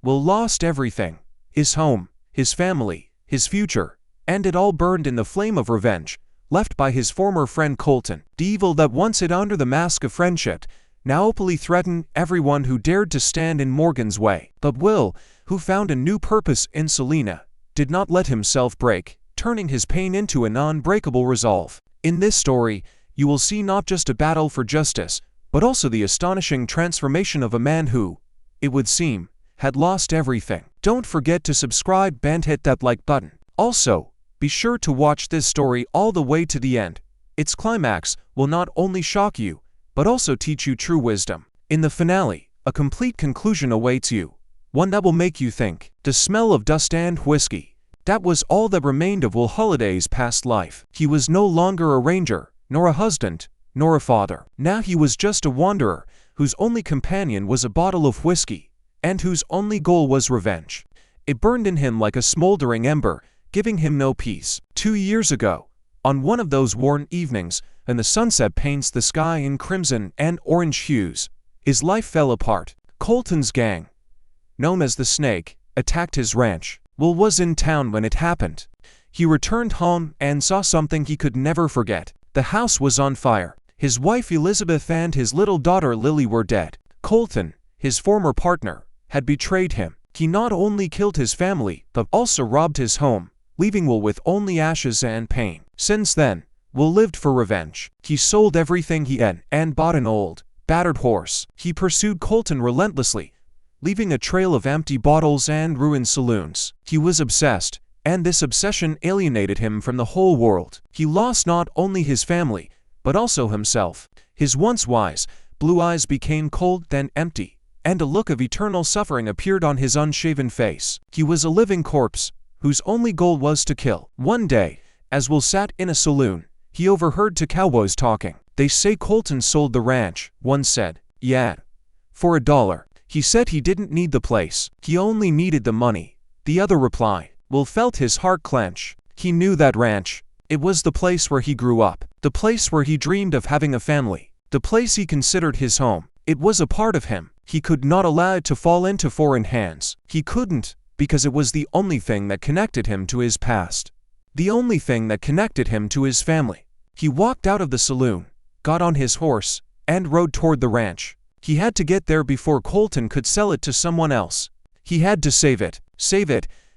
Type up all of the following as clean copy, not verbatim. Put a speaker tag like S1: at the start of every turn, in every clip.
S1: Will lost everything. His home, his family, his future, and it all burned in the flame of revenge, left by his former friend Colton. The evil that once hid under the mask of friendship now openly threatened everyone who dared to stand in Morgan's way. But Will, who found a new purpose in Selena, did not let himself break, turning his pain into an unbreakable resolve. In this story, you will see not just a battle for justice, but also the astonishing transformation of a man who, it would seem, had lost everything. Don't forget to subscribe and hit that like button. Also, be sure to watch this story all the way to the end. Its climax will not only shock you, but also teach you true wisdom. In the finale, a complete conclusion awaits you, one that will make you think. The smell of dust and whiskey. That was all that remained of Will Holliday's past life. He was no longer a ranger, nor a husband, nor a father. Now he was just a wanderer, whose only companion was a bottle of whiskey, and whose only goal was revenge. It burned in him like a smoldering ember, giving him no peace. 2 years ago, on one of those warm evenings, and the sunset paints the sky in crimson and orange hues, his life fell apart. Colton's gang, known as the Snake, attacked his ranch. Will was in town when it happened. He returned home and saw something he could never forget. The house was on fire. His wife Elizabeth and his little daughter Lily were dead. Colton, his former partner, had betrayed him. He not only killed his family, but also robbed his home, leaving Will with only ashes and pain. Since then, Will lived for revenge. He sold everything he had and bought an old, battered horse. He pursued Colton relentlessly, leaving a trail of empty bottles and ruined saloons. He was obsessed, and this obsession alienated him from the whole world. He lost not only his family, but also himself. His once wise, blue eyes became cold then empty, and a look of eternal suffering appeared on his unshaven face. He was a living corpse, whose only goal was to kill. One day, as Will sat in a saloon, he overheard two cowboys talking. "They say Colton sold the ranch," one said. "Yeah, for $1. He said he didn't need the place, he only needed the money," the other replied. Will felt his heart clench. He knew that ranch. It was the place where he grew up, the place where he dreamed of having a family, the place he considered his home. It was a part of him. He could not allow it to fall into foreign hands. He couldn't, because it was the only thing that connected him to his past, the only thing that connected him to his family. He walked out of the saloon, got on his horse, and rode toward the ranch. He had to get there before Colton could sell it to someone else. He had to save it,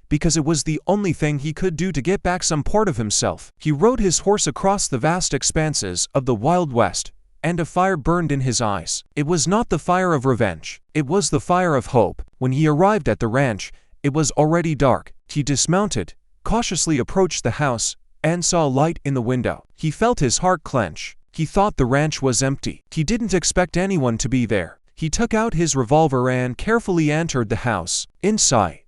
S1: because it was the only thing he could do to get back some part of himself. He rode his horse across the vast expanses of the Wild West, and a fire burned in his eyes. It was not the fire of revenge, it was the fire of hope. When he arrived at the ranch, it was already dark. He dismounted, cautiously approached the house, and saw a light in the window. He felt his heart clench. He thought the ranch was empty. He didn't expect anyone to be there. He took out his revolver and carefully entered the house. Inside,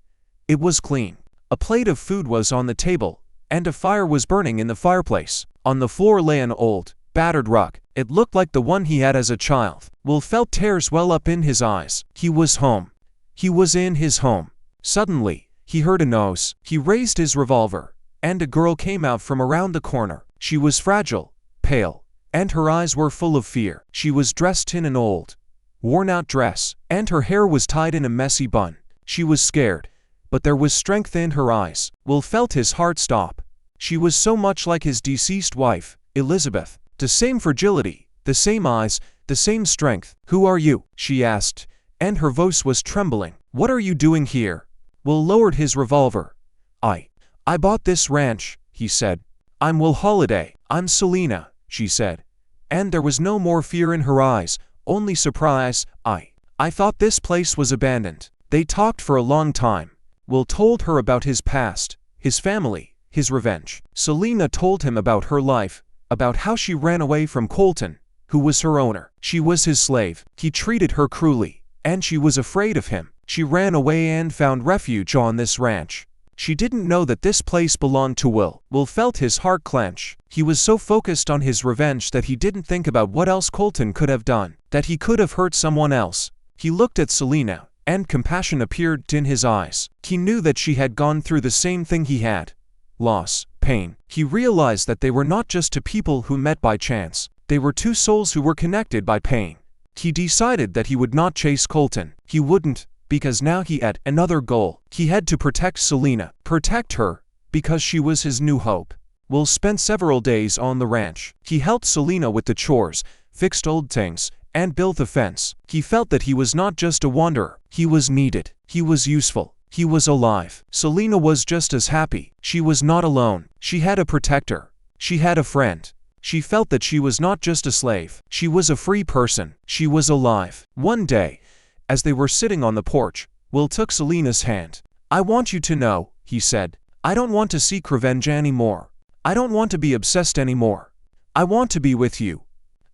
S1: it was clean. A plate of food was on the table, and a fire was burning in the fireplace. On the floor lay an old, battered rug. It looked like the one he had as a child. Will felt tears well up in his eyes. He was home. He was in his home. Suddenly, he heard a noise. He raised his revolver, and a girl came out from around the corner. She was fragile, pale, and her eyes were full of fear. She was dressed in an old, worn-out dress, and her hair was tied in a messy bun. She was scared, but there was strength in her eyes. Will felt his heart stop. She was so much like his deceased wife, Elizabeth. The same fragility, the same eyes, the same strength. "Who are you?" she asked, and her voice was trembling. "What are you doing here?" Will lowered his revolver. I bought this ranch," he said. "I'm Will Holliday." "I'm Selena," she said. And there was no more fear in her eyes, only surprise. I thought this place was abandoned." They talked for a long time. Will told her about his past, his family, his revenge. Selena told him about her life, about how she ran away from Colton, who was her owner. She was his slave. He treated her cruelly, and she was afraid of him. She ran away and found refuge on this ranch. She didn't know that this place belonged to Will. Will felt his heart clench. He was so focused on his revenge that he didn't think about what else Colton could have done, that he could have hurt someone else. He looked at Selena, and compassion appeared in his eyes. He knew that she had gone through the same thing he had. Loss, pain. He realized that they were not just two people who met by chance. They were two souls who were connected by pain. He decided that he would not chase Colton. He wouldn't, because now he had another goal. He had to protect Selena. Protect her, because she was his new hope. Will spent several days on the ranch. He helped Selena with the chores, fixed old things, and built the fence. He felt that he was not just a wanderer. He was needed. He was useful. He was alive. Selena was just as happy. She was not alone. She had a protector. She had a friend. She felt that she was not just a slave. She was a free person. She was alive. One day, as they were sitting on the porch, Will took Selena's hand. "I want you to know," he said, "I don't want to seek revenge anymore. I don't want to be obsessed anymore. I want to be with you.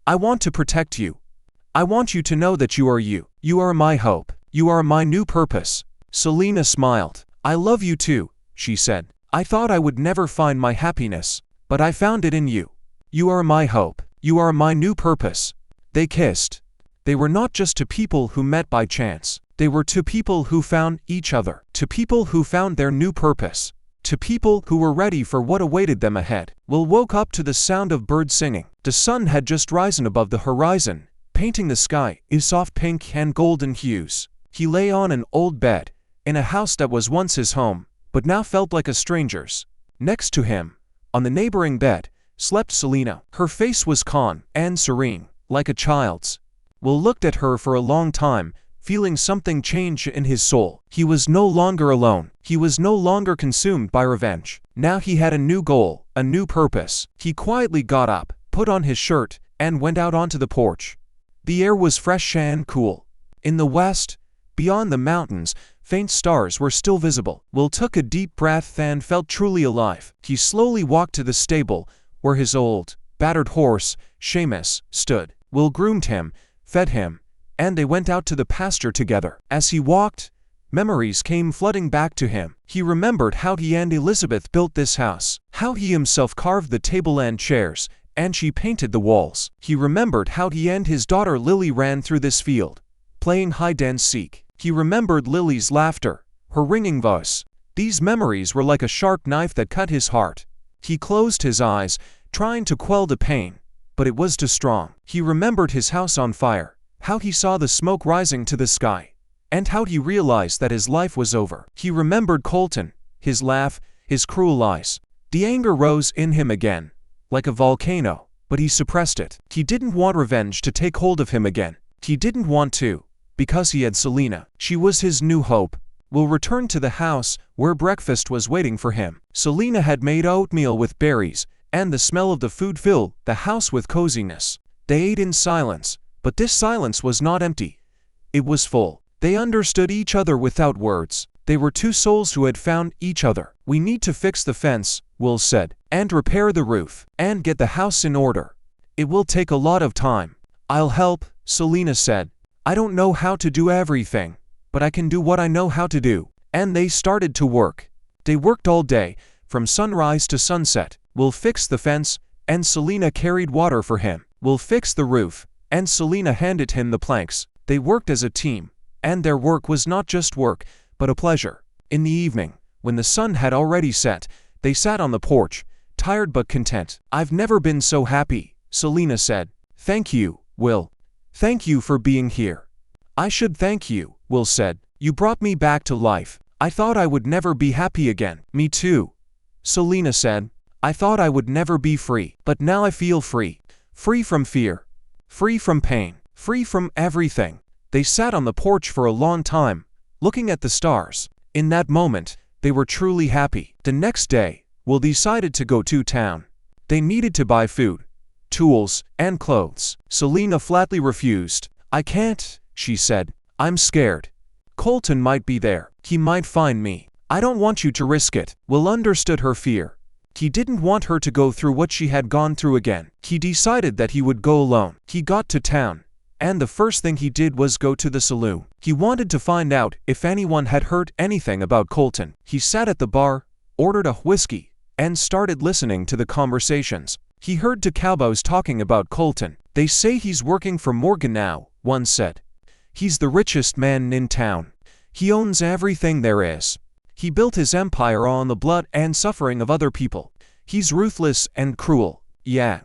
S1: I want to protect you. I want you to know that you are you. You are my hope. You are my new purpose." Selena smiled. "I love you too," she said. "I thought I would never find my happiness, but I found it in you. You are my hope. You are my new purpose." They kissed. They were not just two people who met by chance. They were two people who found each other. Two people who found their new purpose. Two people who were ready for what awaited them ahead. Will woke up to the sound of birds singing. The sun had just risen above the horizon, painting the sky in soft pink and golden hues. He lay on an old bed, in a house that was once his home, but now felt like a stranger's. Next to him, on the neighboring bed, slept Selena. Her face was calm and serene, like a child's. Will looked at her for a long time, feeling something change in his soul. He was no longer alone. He was no longer consumed by revenge. Now he had a new goal, a new purpose. He quietly got up, put on his shirt, and went out onto the porch. The air was fresh and cool. In the west, beyond the mountains, faint stars were still visible. Will took a deep breath and felt truly alive. He slowly walked to the stable, where his old, battered horse, Seamus, stood. Will groomed him, fed him, and they went out to the pasture together. As he walked, memories came flooding back to him. He remembered how he and Elizabeth built this house, how he himself carved the table and chairs, and she painted the walls. He remembered how he and his daughter Lily ran through this field, playing hide and seek. He remembered Lily's laughter, her ringing voice. These memories were like a sharp knife that cut his heart. He closed his eyes, trying to quell the pain, but it was too strong. He remembered his house on fire, how he saw the smoke rising to the sky, and how he realized that his life was over. He remembered Colton, his laugh, his cruel eyes. The anger rose in him again, like a volcano, but he suppressed it. He didn't want revenge to take hold of him again. He didn't want to, because he had Selena. She was his new hope. Will returned to the house, where breakfast was waiting for him. Selena had made oatmeal with berries, and the smell of the food filled the house with coziness. They ate in silence, but this silence was not empty. It was full. They understood each other without words. They were two souls who had found each other. "We need to fix the fence," Will said, "and repair the roof, and get the house in order. It will take a lot of time." "I'll help," Selena said. "I don't know how to do everything, but I can do what I know how to do." And they started to work. They worked all day, from sunrise to sunset. Will fixed the fence, and Selena carried water for him. Will fixed the roof, and Selena handed him the planks. They worked as a team, and their work was not just work, but a pleasure. In the evening, when the sun had already set, they sat on the porch, tired but content. "I've never been so happy," Selena said. "Thank you, Will. Thank you for being here." "I should thank you," Will said. "You brought me back to life. I thought I would never be happy again." "Me too," Selena said. "I thought I would never be free, but now I feel free. Free from fear. Free from pain. Free from everything." They sat on the porch for a long time, looking at the stars. In that moment, they were truly happy. The next day, Will decided to go to town. They needed to buy food, tools, and clothes. Selena flatly refused. "I can't," she said. "I'm scared. Colton might be there. He might find me. I don't want you to risk it." Will understood her fear. He didn't want her to go through what she had gone through again. He decided that he would go alone. He got to town, and the first thing he did was go to the saloon. He wanted to find out if anyone had heard anything about Colton. He sat at the bar, ordered a whiskey, and started listening to the conversations. He heard two cowboys talking about Colton. "They say he's working for Morgan now," one said. "He's the richest man in town. He owns everything there is. He built his empire on the blood and suffering of other people. He's ruthless and cruel." "Yeah,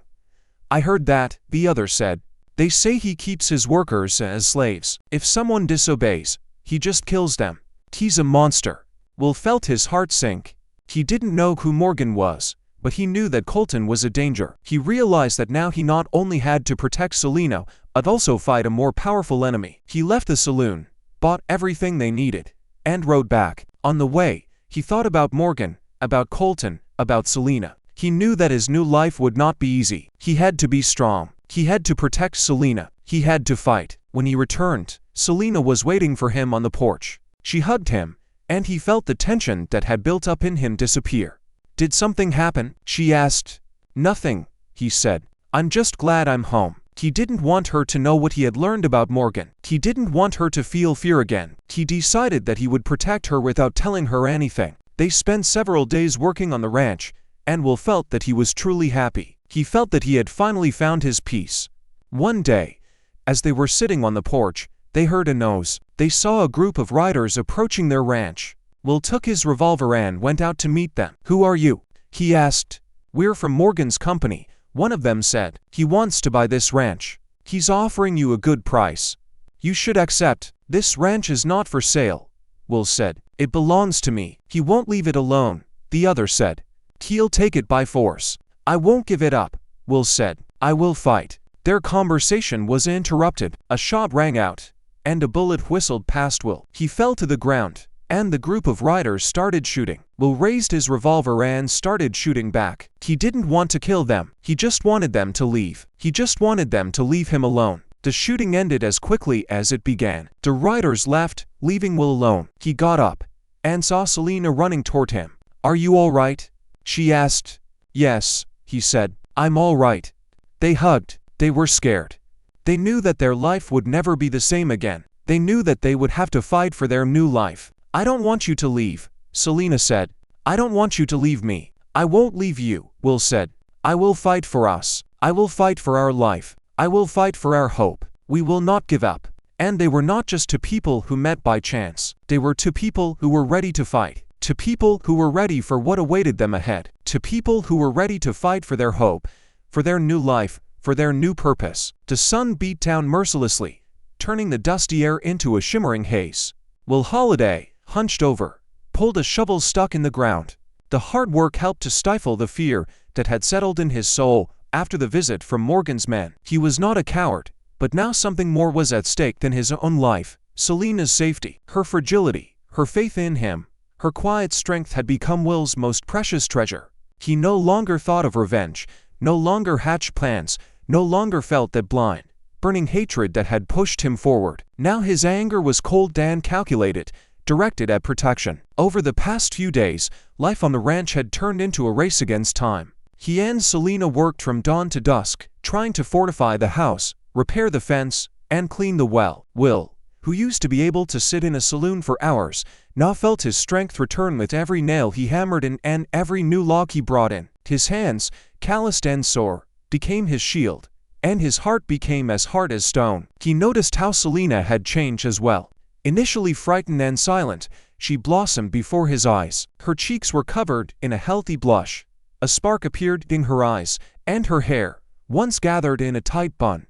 S1: I heard that," the other said. "They say he keeps his workers as slaves. If someone disobeys, He just kills them. He's a monster. Will felt his heart sink. He didn't know who Morgan was, but he knew that Colton was a danger. He realized that now he not only had to protect Selena, but also fight a more powerful enemy. He left the saloon, bought everything they needed, and rode back. On the way, he thought about Morgan, about Colton, about Selena. He knew that his new life would not be easy. He had to be strong. He had to protect Selena. He had to fight. When he returned, Selena was waiting for him on the porch. She hugged him, and he felt the tension that had built up in him disappear. "Did something happen?" she asked. "Nothing," he said. "I'm just glad I'm home." He didn't want her to know what he had learned about Morgan. He didn't want her to feel fear again. He decided that he would protect her without telling her anything. They spent several days working on the ranch, and Will felt that he was truly happy. He felt that he had finally found his peace. One day, as they were sitting on the porch, they heard a noise. They saw a group of riders approaching their ranch. Will took his revolver and went out to meet them. "Who are you?" he asked. "We're from Morgan's company," one of them said. "He wants to buy this ranch. He's offering you a good price. You should accept." "This ranch is not for sale," Will said. "It belongs to me." "He won't leave it alone," the other said. "He'll take it by force." "I won't give it up," Will said. "I will fight." Their conversation was interrupted. A shot rang out, and a bullet whistled past Will. He fell to the ground, and the group of riders started shooting. Will raised his revolver and started shooting back. He didn't want to kill them. He just wanted them to leave. He just wanted them to leave him alone. The shooting ended as quickly as it began. The riders left, leaving Will alone. He got up and saw Selena running toward him. "Are you all right?" she asked. "Yes," he said. "I'm all right." They hugged. They were scared. They knew that their life would never be the same again. They knew that they would have to fight for their new life. "I don't want you to leave," Selena said. "I don't want you to leave me." "I won't leave you," Will said. "I will fight for us. I will fight for our life. I will fight for our hope. We will not give up." And they were not just two people who met by chance. They were two people who were ready to fight. Two people who were ready for what awaited them ahead. Two people who were ready to fight for their hope, for their new life, for their new purpose. The sun beat down mercilessly, turning the dusty air into a shimmering haze. Will Holiday, hunched over, pulled a shovel stuck in the ground. The hard work helped to stifle the fear that had settled in his soul after the visit from Morgan's men. He was not a coward, but now something more was at stake than his own life. Selena's safety, her fragility, her faith in him, her quiet strength had become Will's most precious treasure. He no longer thought of revenge, no longer hatched plans, no longer felt that blind, burning hatred that had pushed him forward. Now his anger was cold and calculated, directed at protection. Over the past few days, life on the ranch had turned into a race against time. He and Selena worked from dawn to dusk, trying to fortify the house, repair the fence, and clean the well. Will, who used to be able to sit in a saloon for hours, now felt his strength return with every nail he hammered in and every new log he brought in. His hands, calloused and sore, became his shield, and his heart became as hard as stone. He noticed how Selena had changed as well. Initially frightened and silent, she blossomed before his eyes. Her cheeks were covered in a healthy blush. A spark appeared in her eyes, and her hair, once gathered in a tight bun,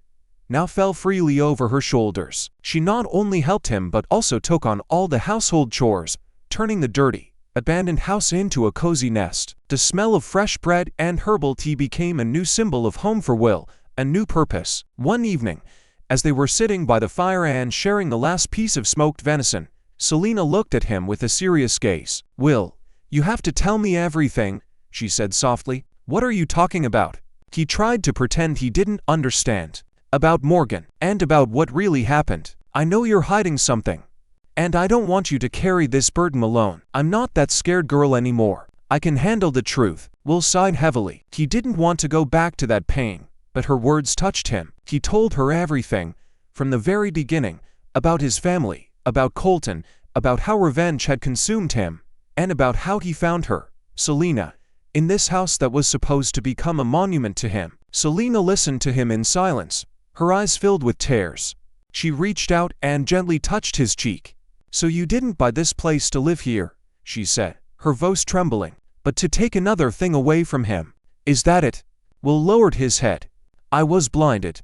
S1: now fell freely over her shoulders. She not only helped him but also took on all the household chores, turning the dirty, abandoned house into a cozy nest. The smell of fresh bread and herbal tea became a new symbol of home for Will, a new purpose. One evening, as they were sitting by the fire and sharing the last piece of smoked venison, Selena looked at him with a serious gaze. "Will, you have to tell me everything," she said softly. "What are you talking about?" He tried to pretend he didn't understand. "About Morgan, and about what really happened. I know you're hiding something, and I don't want you to carry this burden alone. I'm not that scared girl anymore. I can handle the truth." Will sighed heavily. He didn't want to go back to that pain, but her words touched him. He told her everything, from the very beginning, about his family, about Colton, about how revenge had consumed him, and about how he found her, Selena, in this house that was supposed to become a monument to him. Selena listened to him in silence, her eyes filled with tears. She reached out and gently touched his cheek. "So you didn't buy this place to live here," she said, her voice trembling, "but to take another thing away from him. Is that it?" Will lowered his head. "I was blinded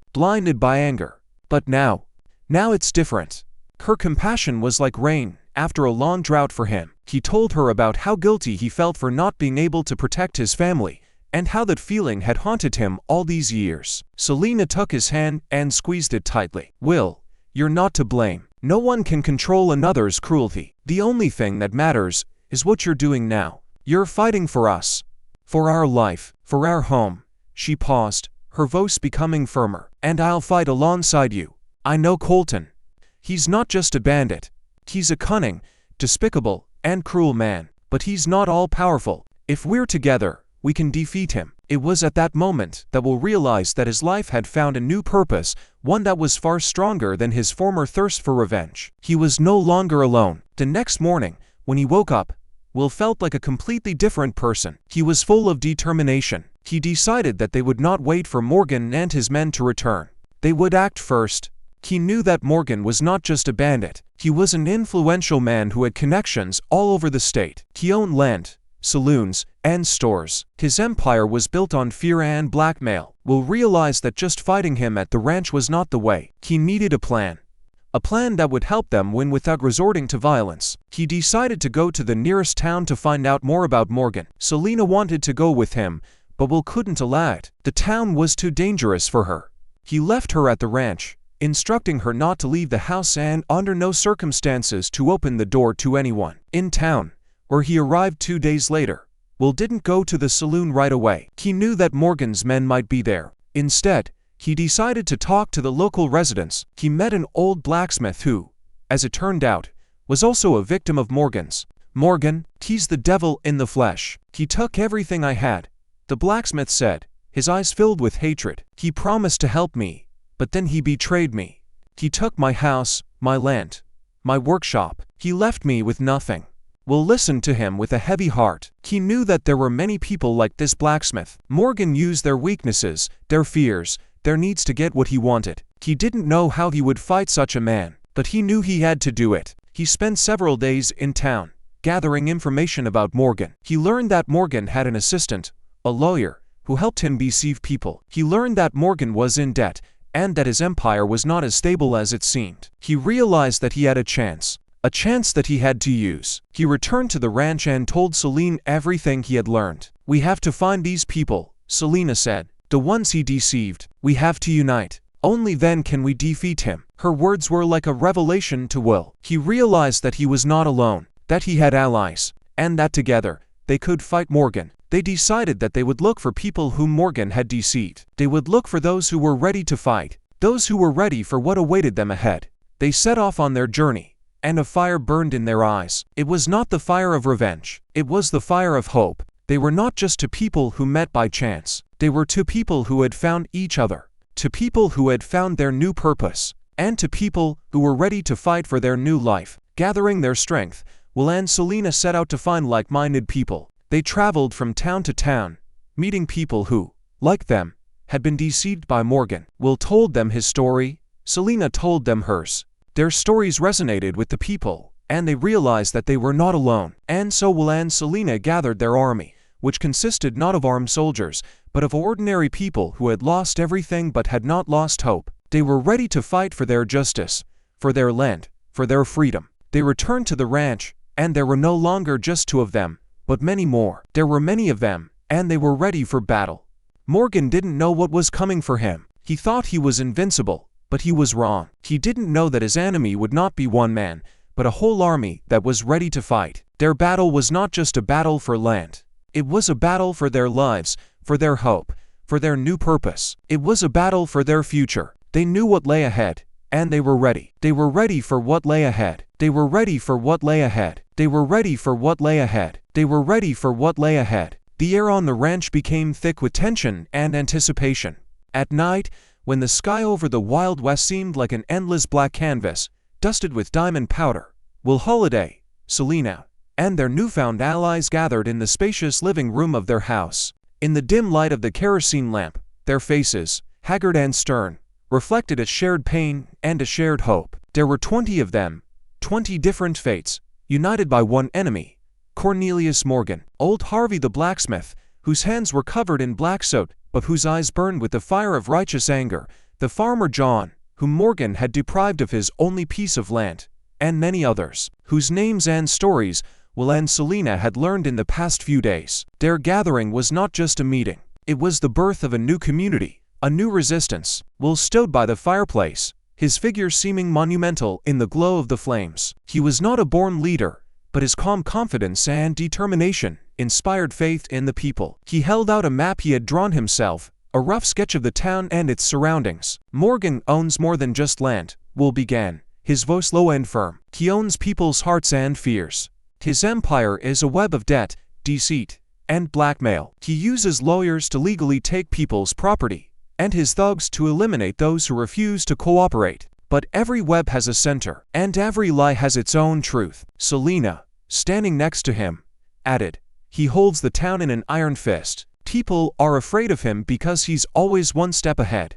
S1: by anger. But now it's different. Her compassion was like rain after a long drought for him. He told her about how guilty he felt for not being able to protect his family, and how that feeling had haunted him all these years. Selena took his hand and squeezed it tightly. "Will, you're not to blame. No one can control another's cruelty. The only thing that matters is what you're doing now. You're fighting for us, for our life, for our home." She paused, her voice becoming firmer. "And I'll fight alongside you. I know Colton. He's not just a bandit. He's a cunning, despicable, and cruel man. But he's not all-powerful. If we're together, we can defeat him." It was at that moment that Will realized that his life had found a new purpose, one that was far stronger than his former thirst for revenge. He was no longer alone. The next morning, when he woke up, Will felt like a completely different person. He was full of determination. He decided that they would not wait for Morgan and his men to return. They would act first. He knew that Morgan was not just a bandit. He was an influential man who had connections all over the state. He owned land, saloons, and stores. His empire was built on fear and blackmail. Will realized that just fighting him at the ranch was not the way. He needed a plan. A plan that would help them win without resorting to violence. He decided to go to the nearest town to find out more about Morgan. Selena wanted to go with him, but Will couldn't allow it. The town was too dangerous for her. He left her at the ranch, instructing her not to leave the house and under no circumstances to open the door to anyone. In town, where he arrived 2 days later, Will didn't go to the saloon right away. He knew that Morgan's men might be there. Instead, he decided to talk to the local residents. He met an old blacksmith who, as it turned out, was also a victim of Morgan's. "Morgan, he's the devil in the flesh. He took everything I had," the blacksmith said, his eyes filled with hatred. "He promised to help me, but then he betrayed me. He took my house, my land, my workshop. He left me with nothing." Will listened to him with a heavy heart. He knew that there were many people like this blacksmith. Morgan used their weaknesses, their fears, their needs to get what he wanted. He didn't know how he would fight such a man, but he knew he had to do it. He spent several days in town, gathering information about Morgan. He learned that Morgan had an assistant, a lawyer, who helped him deceive people. He learned that Morgan was in debt, and that his empire was not as stable as it seemed. He realized that he had a chance that he had to use. He returned to the ranch and told Selena everything he had learned. "We have to find these people," Selena said. "The ones he deceived. We have to unite. Only then can we defeat him." Her words were like a revelation to Will. He realized that he was not alone, that he had allies, and that together, they could fight Morgan. They decided that they would look for people whom Morgan had deceived. They would look for those who were ready to fight, those who were ready for what awaited them ahead. They set off on their journey, and a fire burned in their eyes. It was not the fire of revenge. It was the fire of hope. They were not just two people who met by chance. They were two people who had found each other, to people who had found their new purpose, and to people who were ready to fight for their new life. Gathering their strength, Will and Selena set out to find like-minded people. They traveled from town to town, meeting people who, like them, had been deceived by Morgan. Will told them his story, Selena told them hers. Their stories resonated with the people, and they realized that they were not alone. And so Will and Selena gathered their army, which consisted not of armed soldiers, but of ordinary people who had lost everything but had not lost hope. They were ready to fight for their justice, for their land, for their freedom. They returned to the ranch, and there were no longer just two of them, but many more. There were many of them, and they were ready for battle. Morgan didn't know what was coming for him. He thought he was invincible, but he was wrong. He didn't know that his enemy would not be one man, but a whole army that was ready to fight. Their battle was not just a battle for land. It was a battle for their lives, for their hope, for their new purpose. It was a battle for their future. They knew what lay ahead, and they were ready. They were ready for what lay ahead. They were ready for what lay ahead. They were ready for what lay ahead. They were ready for what lay ahead. The air on the ranch became thick with tension and anticipation. At night, when the sky over the Wild West seemed like an endless black canvas, dusted with diamond powder, Will Holiday, Selena, and their newfound allies gathered in the spacious living room of their house. In the dim light of the kerosene lamp, their faces, haggard and stern, reflected a shared pain and a shared hope. There were 20 of them, 20 different fates, united by one enemy, Cornelius Morgan. Old Harvey the blacksmith, whose hands were covered in black soot, but whose eyes burned with the fire of righteous anger. The farmer John, whom Morgan had deprived of his only piece of land. and many others, whose names and stories Will and Selena had learned in the past few days. Their gathering was not just a meeting. It was the birth of a new community, a new resistance. Will stood by the fireplace, his figure seeming monumental in the glow of the flames. He was not a born leader, but his calm confidence and determination inspired faith in the people. He held out a map he had drawn himself, a rough sketch of the town and its surroundings. "Morgan owns more than just land," Will began, his voice low and firm. "He owns people's hearts and fears. His empire is a web of debt, deceit, and blackmail. He uses lawyers to legally take people's property, and his thugs to eliminate those who refuse to cooperate. But every web has a center, and every lie has its own truth." Selena, standing next to him, added, "He holds the town in an iron fist. People are afraid of him because he's always one step ahead.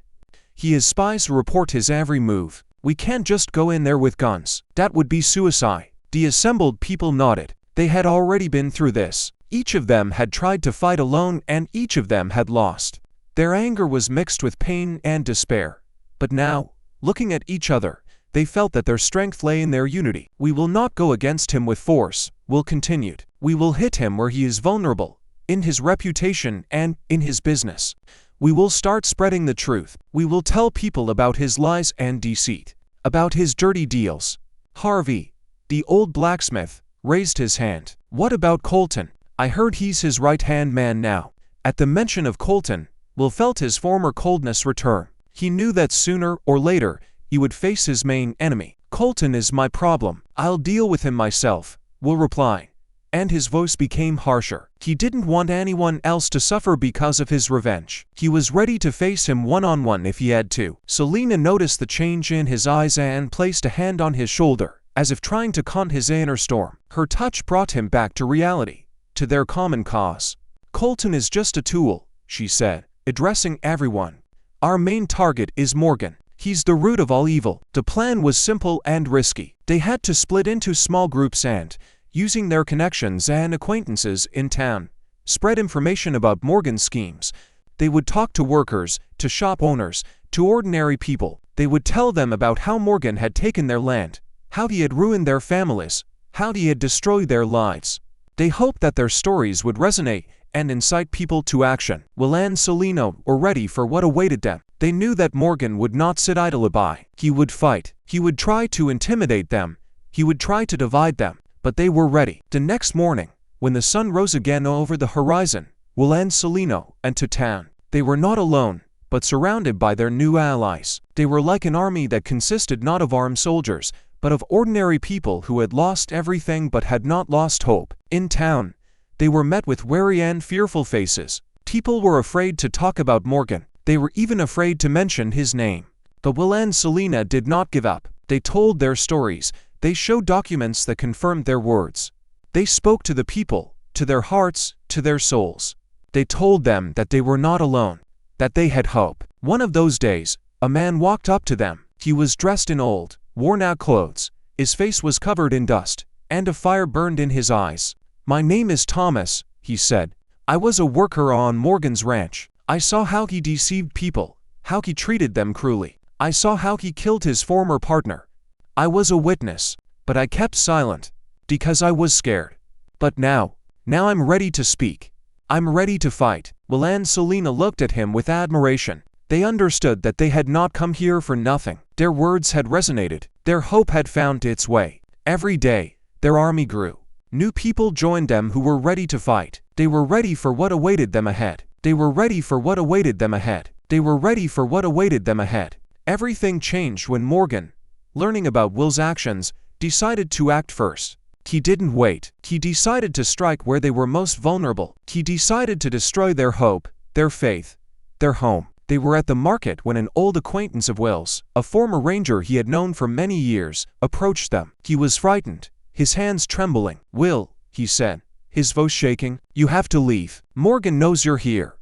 S1: He has spies who report his every move. We can't just go in there with guns. That would be suicide." The assembled people nodded. They had already been through this. Each of them had tried to fight alone, and each of them had lost. Their anger was mixed with pain and despair. But now, looking at each other, they felt that their strength lay in their unity. "We will not go against him with force," Will continued. "We will hit him where he is vulnerable, in his reputation and in his business. We will start spreading the truth. We will tell people about his lies and deceit, about his dirty deals." Harvey, the old blacksmith, raised his hand. "What about Colton? I heard he's his right-hand man now." At the mention of Colton, Will felt his former coldness return. He knew that sooner or later, he would face his main enemy. "Colton is my problem. I'll deal with him myself," Will replied, and his voice became harsher. He didn't want anyone else to suffer because of his revenge. He was ready to face him one-on-one if he had to. Selena noticed the change in his eyes and placed a hand on his shoulder, as if trying to calm his inner storm. Her touch brought him back to reality, to their common cause. "Colton is just a tool," she said, addressing everyone. "Our main target is Morgan. He's the root of all evil." The plan was simple and risky. They had to split into small groups and, using their connections and acquaintances in town, spread information about Morgan's schemes. They would talk to workers, to shop owners, to ordinary people. They would tell them about how Morgan had taken their land, how he had ruined their families, how he had destroyed their lives. They hoped that their stories would resonate and incite people to action. Will and Selena were ready for what awaited them. They knew that Morgan would not sit idly by. He would fight. He would try to intimidate them. He would try to divide them. But they were ready. The next morning, when the sun rose again over the horizon, Will and Selena entered town. They were not alone, but surrounded by their new allies. They were like an army that consisted not of armed soldiers, but of ordinary people who had lost everything but had not lost hope. In town, they were met with wary and fearful faces. People were afraid to talk about Morgan. They were even afraid to mention his name. But Will and Selena did not give up. They told their stories. They showed documents that confirmed their words. They spoke to the people, to their hearts, to their souls. They told them that they were not alone, that they had hope. One of those days, a man walked up to them. He was dressed in old, worn-out clothes. His face was covered in dust, and a fire burned in his eyes. "My name is Thomas," he said. "I was a worker on Morgan's ranch. I saw how he deceived people, how he treated them cruelly. I saw how he killed his former partner. I was a witness, but I kept silent, because I was scared. But now I'm ready to speak. I'm ready to fight." Will and Selena looked at him with admiration. They understood that they had not come here for nothing. Their words had resonated. Their hope had found its way. Every day, their army grew. New people joined them who were ready to fight. They were ready for what awaited them ahead. They were ready for what awaited them ahead. They were ready for what awaited them ahead. Everything changed when Morgan, learning about Will's actions, decided to act first. He didn't wait. He decided to strike where they were most vulnerable. He decided to destroy their hope, their faith, their home. They were at the market when an old acquaintance of Will's, a former ranger he had known for many years, approached them. He was frightened, his hands trembling. "Will," he said, his voice shaking, "you have to leave. Morgan knows you're here.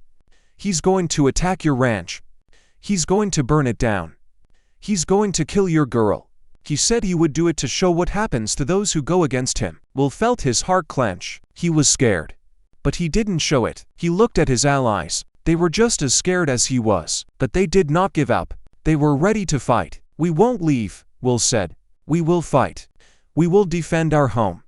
S1: He's going to attack your ranch. He's going to burn it down. He's going to kill your girl. He said he would do it to show what happens to those who go against him." Will felt his heart clench. He was scared. But he didn't show it. He looked at his allies. They were just as scared as he was. But they did not give up. They were ready to fight. "We won't leave," Will said. "We will fight." We will defend our home.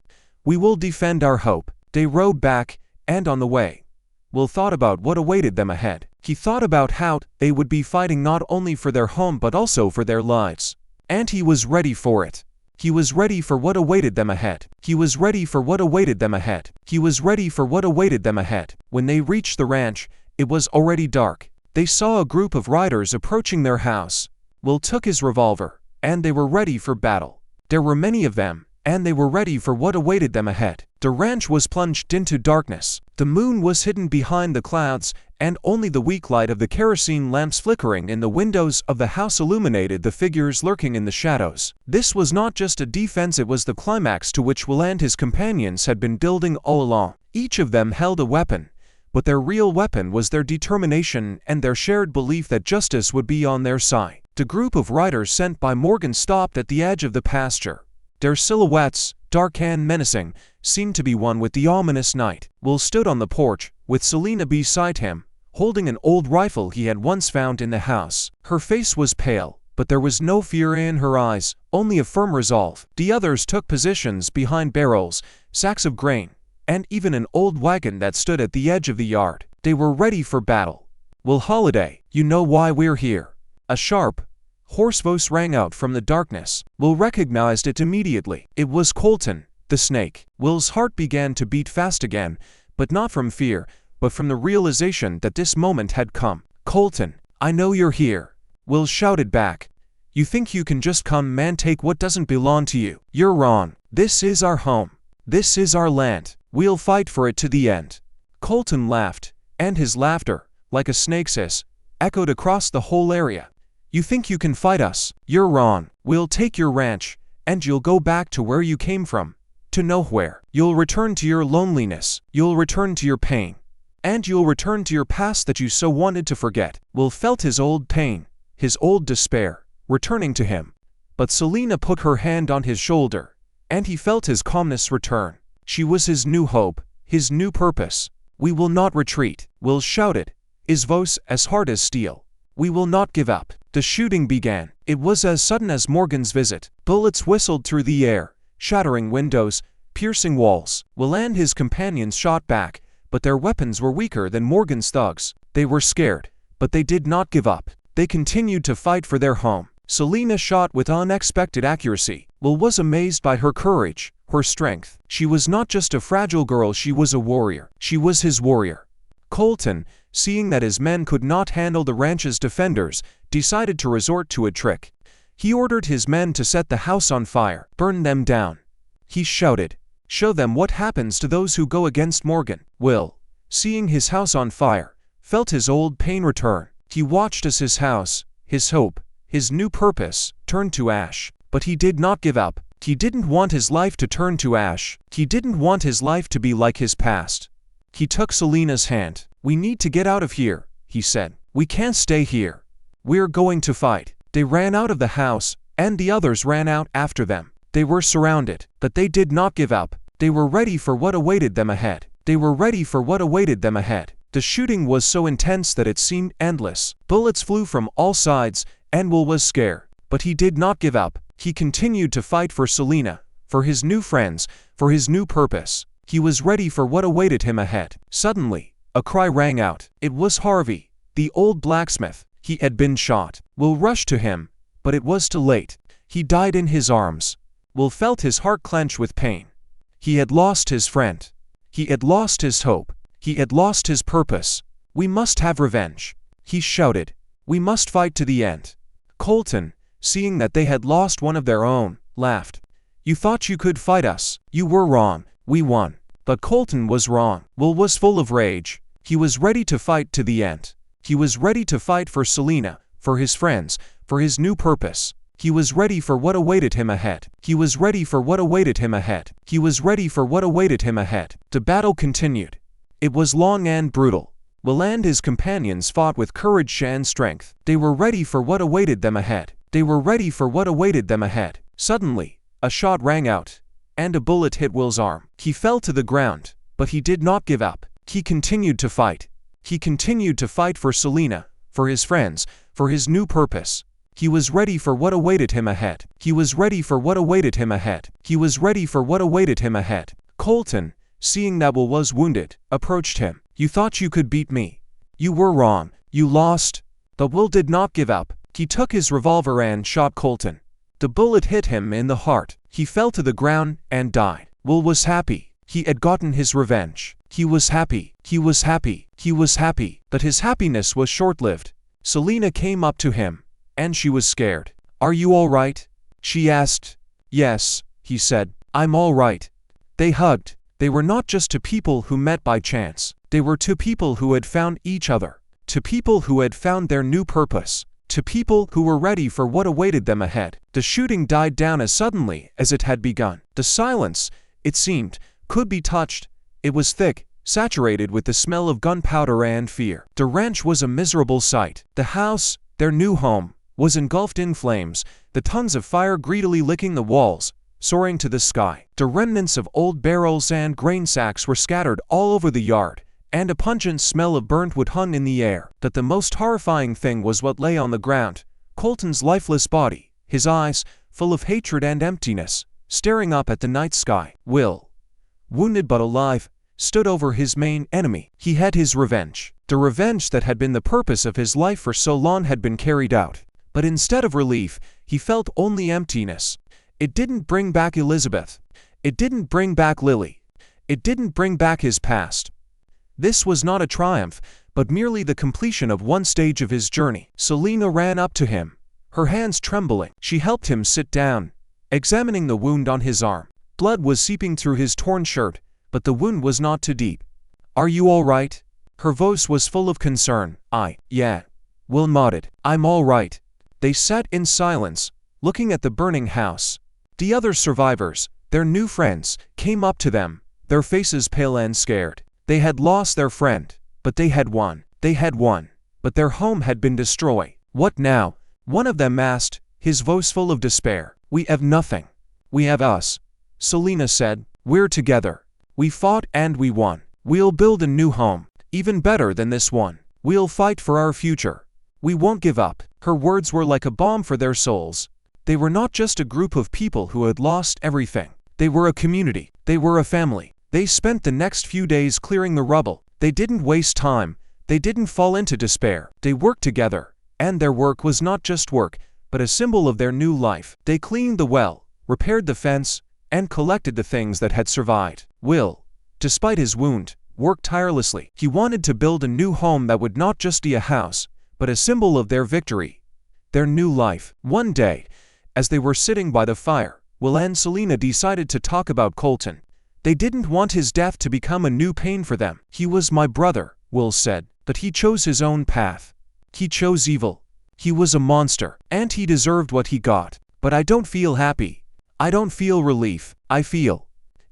S1: We will defend our hope. They rode back, and on the way, Will thought about what awaited them ahead. He thought about how they would be fighting not only for their home but also for their lives. And he was ready for it. He was ready for what awaited them ahead. He was ready for what awaited them ahead. He was ready for what awaited them ahead. When they reached the ranch, it was already dark. They saw a group of riders approaching their house. Will took his revolver, and they were ready for battle. There were many of them, and they were ready for what awaited them ahead. The ranch was plunged into darkness. The moon was hidden behind the clouds, and only the weak light of the kerosene lamps flickering in the windows of the house illuminated the figures lurking in the shadows. This was not just a defense, it was the climax to which Will and his companions had been building all along. Each of them held a weapon, but their real weapon was their determination and their shared belief that justice would be on their side. The group of riders sent by Morgan stopped at the edge of the pasture. Their silhouettes, dark and menacing, seemed to be one with the ominous night. Will stood on the porch, with Selena beside him, holding an old rifle he had once found in the house. Her face was pale, but there was no fear in her eyes, only a firm resolve. The others took positions behind barrels, sacks of grain, and even an old wagon that stood at the edge of the yard. They were ready for battle. "Will Holiday, you know why we're here?" A sharp, hoarse voice rang out from the darkness. Will recognized it immediately. It was Colton, the snake. Will's heart began to beat fast again, but not from fear, but from the realization that this moment had come. "Colton, I know you're here," Will shouted back. "You think you can just come and take what doesn't belong to you? You're wrong. This is our home. This is our land. We'll fight for it to the end." Colton laughed, and his laughter, like a snake's hiss, echoed across the whole area. "You think you can fight us? You're wrong. We'll take your ranch, and you'll go back to where you came from, to nowhere. You'll return to your loneliness, you'll return to your pain, and you'll return to your past that you so wanted to forget." Will felt his old pain, his old despair, returning to him. But Selena put her hand on his shoulder, and he felt his calmness return. She was his new hope, his new purpose. "We will not retreat," Will shouted, his voice as hard as steel. "We will not give up." The shooting began. It was as sudden as Morgan's visit. Bullets whistled through the air, shattering windows, piercing walls. Will and his companions shot back, but their weapons were weaker than Morgan's thugs. They were scared, but they did not give up. They continued to fight for their home. Selena shot with unexpected accuracy. Will was amazed by her courage, her strength. She was not just a fragile girl, she was a warrior. She was his warrior. Colton, seeing that his men could not handle the ranch's defenders, decided to resort to a trick. He ordered his men to set the house on fire, burn them down. He shouted, "Show them what happens to those who go against Morgan." Will, seeing his house on fire, felt his old pain return. He watched as his house, his hope, his new purpose, turned to ash. But he did not give up. He didn't want his life to turn to ash. He didn't want his life to be like his past. He took Selena's hand. "We need to get out of here," he said. "We can't stay here. We're going to fight." They ran out of the house, and the others ran out after them. They were surrounded, but they did not give up. They were ready for what awaited them ahead. They were ready for what awaited them ahead. The shooting was so intense that it seemed endless. Bullets flew from all sides, and Will was scared. But he did not give up. He continued to fight for Selena, for his new friends, for his new purpose. He was ready for what awaited him ahead. Suddenly, a cry rang out. It was Harvey, the old blacksmith. He had been shot. Will rushed to him, but it was too late. He died in his arms. Will felt his heart clench with pain. He had lost his friend. He had lost his hope. He had lost his purpose. "We must have revenge," he shouted. "We must fight to the end." Colton, seeing that they had lost one of their own, laughed. "You thought you could fight us. You were wrong. We won." But Colton was wrong. Will was full of rage. He was ready to fight to the end. He was ready to fight for Selena, for his friends, for his new purpose. He was ready for what awaited him ahead. He was ready for what awaited him ahead. He was ready for what awaited him ahead. The battle continued. It was long and brutal. Will and his companions fought with courage and strength. They were ready for what awaited them ahead. They were ready for what awaited them ahead. Suddenly, a shot rang out, and a bullet hit Will's arm. He fell to the ground, but he did not give up. He continued to fight. He continued to fight for Selena, for his friends, for his new purpose. He was ready for what awaited him ahead. He was ready for what awaited him ahead. He was ready for what awaited him ahead. Colton, seeing that Will was wounded, approached him. "You thought you could beat me. You were wrong. You lost." But Will did not give up. He took his revolver and shot Colton. The bullet hit him in the heart. He fell to the ground and died. Will was happy. He had gotten his revenge. He was happy. He was happy. He was happy. But his happiness was short-lived. Selena came up to him, and she was scared. "Are you all right?" she asked. "Yes," he said. "I'm all right." They hugged. They were not just two people who met by chance. They were two people who had found each other. Two people who had found their new purpose. Two people who were ready for what awaited them ahead. The shooting died down as suddenly as it had begun. The silence, it seemed, could be touched. It was thick, saturated with the smell of gunpowder and fear. The ranch was a miserable sight. The house, their new home, was engulfed in flames, the tons of fire greedily licking the walls, soaring to the sky. The remnants of old barrels and grain sacks were scattered all over the yard, and a pungent smell of burnt wood hung in the air. But the most horrifying thing was what lay on the ground: Colton's lifeless body, his eyes, full of hatred and emptiness, staring up at the night sky. Will, wounded but alive, stood over his main enemy. He had his revenge. The revenge that had been the purpose of his life for so long had been carried out. But instead of relief, he felt only emptiness. It didn't bring back Elizabeth. It didn't bring back Lily. It didn't bring back his past. This was not a triumph, but merely the completion of one stage of his journey. Selena ran up to him, her hands trembling. She helped him sit down, examining the wound on his arm. Blood was seeping through his torn shirt, but the wound was not too deep. "Are you all right?" Her voice was full of concern. Yeah. Will nodded. "I'm all right." They sat in silence, looking at the burning house. The other survivors, their new friends, came up to them, their faces pale and scared. They had lost their friend, but they had won. They had won, but their home had been destroyed. "What now?" one of them asked, his voice full of despair. "We have nothing. We have us," Selena said. "We're together. We fought and we won. We'll build a new home, even better than this one. We'll fight for our future. We won't give up." Her words were like a balm for their souls. They were not just a group of people who had lost everything. They were a community. They were a family. They spent the next few days clearing the rubble. They didn't waste time. They didn't fall into despair. They worked together, and their work was not just work, but a symbol of their new life. They cleaned the well, repaired the fence, and collected the things that had survived. Will, despite his wound, worked tirelessly. He wanted to build a new home that would not just be a house, but a symbol of their victory, their new life. One day, as they were sitting by the fire, Will and Selena decided to talk about Colton. They didn't want his death to become a new pain for them. "He was my brother," Will said, "but he chose his own path. He chose evil. He was a monster, and he deserved what he got. But I don't feel happy. I don't feel relief. I feel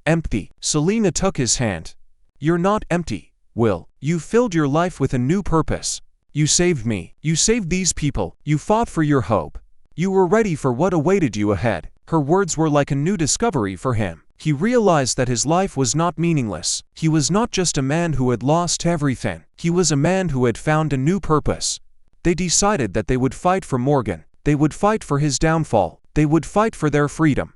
S1: empty." Selena took his hand. "You're not empty, Will. You filled your life with a new purpose. You saved me. You saved these people. You fought for your hope. You were ready for what awaited you ahead." Her words were like a new discovery for him. He realized that his life was not meaningless. He was not just a man who had lost everything. He was a man who had found a new purpose. They decided that they would fight for Morgan. They would fight for his downfall. They would fight for their freedom.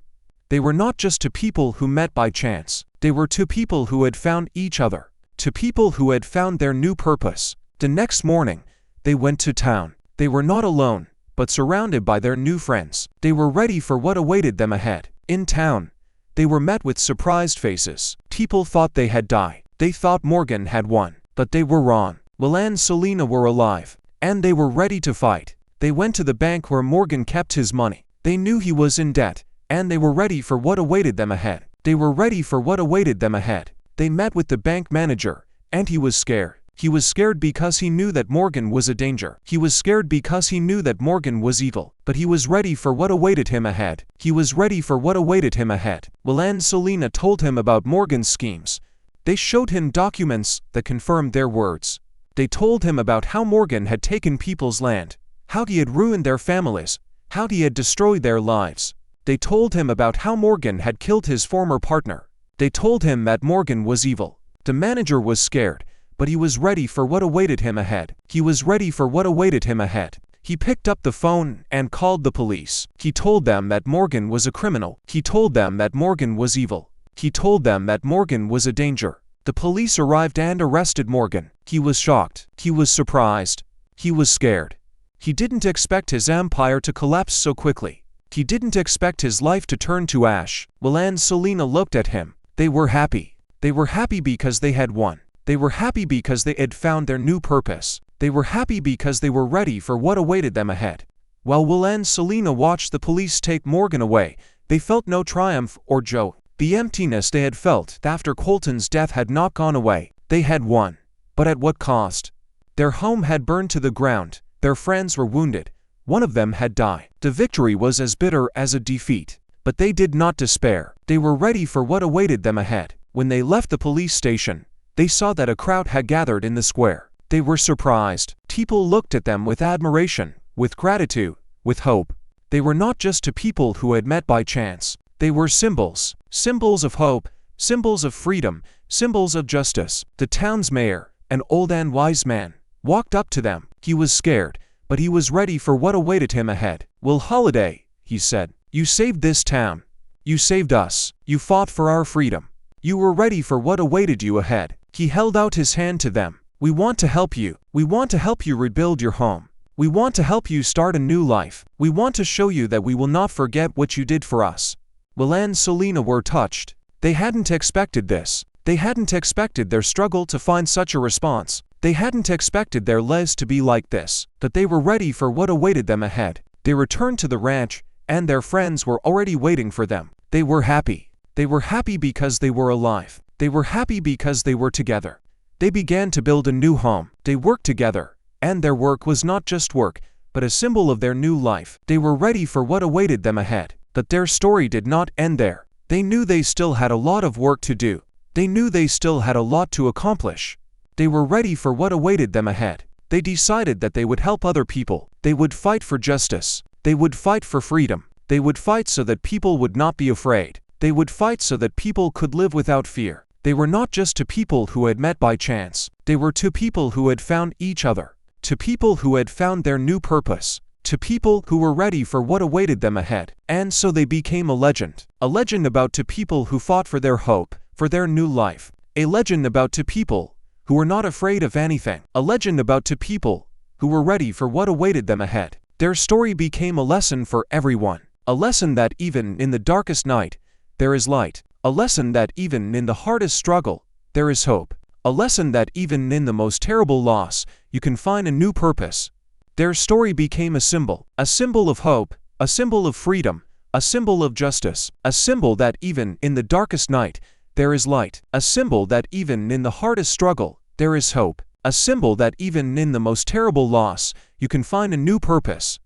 S1: They were not just two people who met by chance. They were two people who had found each other. Two people who had found their new purpose. The next morning, they went to town. They were not alone, but surrounded by their new friends. They were ready for what awaited them ahead. In town, they were met with surprised faces. People thought they had died. They thought Morgan had won. But they were wrong. Will and Selena were alive, and they were ready to fight. They went to the bank where Morgan kept his money. They knew he was in debt, and they were ready for what awaited them ahead. They were ready for what awaited them ahead. They met with the bank manager, and he was scared. He was scared because he knew that Morgan was a danger. He was scared because he knew that Morgan was evil. But he was ready for what awaited him ahead. He was ready for what awaited him ahead. Will and Selena told him about Morgan's schemes. They showed him documents that confirmed their words. They told him about how Morgan had taken people's land, how he had ruined their families, how he had destroyed their lives. They told him about how Morgan had killed his former partner. They told him that Morgan was evil. The manager was scared, but he was ready for what awaited him ahead. He was ready for what awaited him ahead. He picked up the phone and called the police. He told them that Morgan was a criminal. He told them that Morgan was evil. He told them that Morgan was a danger. The police arrived and arrested Morgan. He was shocked. He was surprised. He was scared. He didn't expect his empire to collapse so quickly. He didn't expect his life to turn to ash. Will and Selena looked at him. They were happy. They were happy because they had won. They were happy because they had found their new purpose. They were happy because they were ready for what awaited them ahead. While Will and Selena watched the police take Morgan away, they felt no triumph or joy. The emptiness they had felt after Colton's death had not gone away. They had won. But at what cost? Their home had burned to the ground. Their friends were wounded. One of them had died. The victory was as bitter as a defeat. But they did not despair. They were ready for what awaited them ahead. When they left the police station, they saw that a crowd had gathered in the square. They were surprised. People looked at them with admiration, with gratitude, with hope. They were not just two people who had met by chance. They were symbols. Symbols of hope, symbols of freedom, symbols of justice. The town's mayor, an old and wise man, walked up to them. He was scared, but he was ready for what awaited him ahead. "Will Holiday," he said, "you saved this town. You saved us. You fought for our freedom. You were ready for what awaited you ahead." He held out his hand to them. "We want to help you. We want to help you rebuild your home. We want to help you start a new life. We want to show you that we will not forget what you did for us." Will and Selena were touched. They hadn't expected this. They hadn't expected their struggle to find such a response. They hadn't expected their lives to be like this. But they were ready for what awaited them ahead. They returned to the ranch, and their friends were already waiting for them. They were happy. They were happy because they were alive. They were happy because they were together. They began to build a new home. They worked together, and their work was not just work, but a symbol of their new life. They were ready for what awaited them ahead. But their story did not end there. They knew they still had a lot of work to do. They knew they still had a lot to accomplish. They were ready for what awaited them ahead. They decided that they would help other people. They would fight for justice. They would fight for freedom. They would fight so that people would not be afraid. They would fight so that people could live without fear. They were not just two people who had met by chance. They were two people who had found each other. Two people who had found their new purpose. Two people who were ready for what awaited them ahead. And so they became a legend. A legend about two people who fought for their hope, for their new life. A legend about two people who were not afraid of anything. A legend about two people who were ready for what awaited them ahead. Their story became a lesson for everyone. A lesson that even in the darkest night, there is light. A lesson that even in the hardest struggle, there is hope. A lesson that even in the most terrible loss, you can find a new purpose. Their story became a symbol of hope, a symbol of freedom, a symbol of justice, a symbol that even in the darkest night, there is light. A symbol that even in the hardest struggle, there is hope. A symbol that even in the most terrible loss, you can find a new purpose.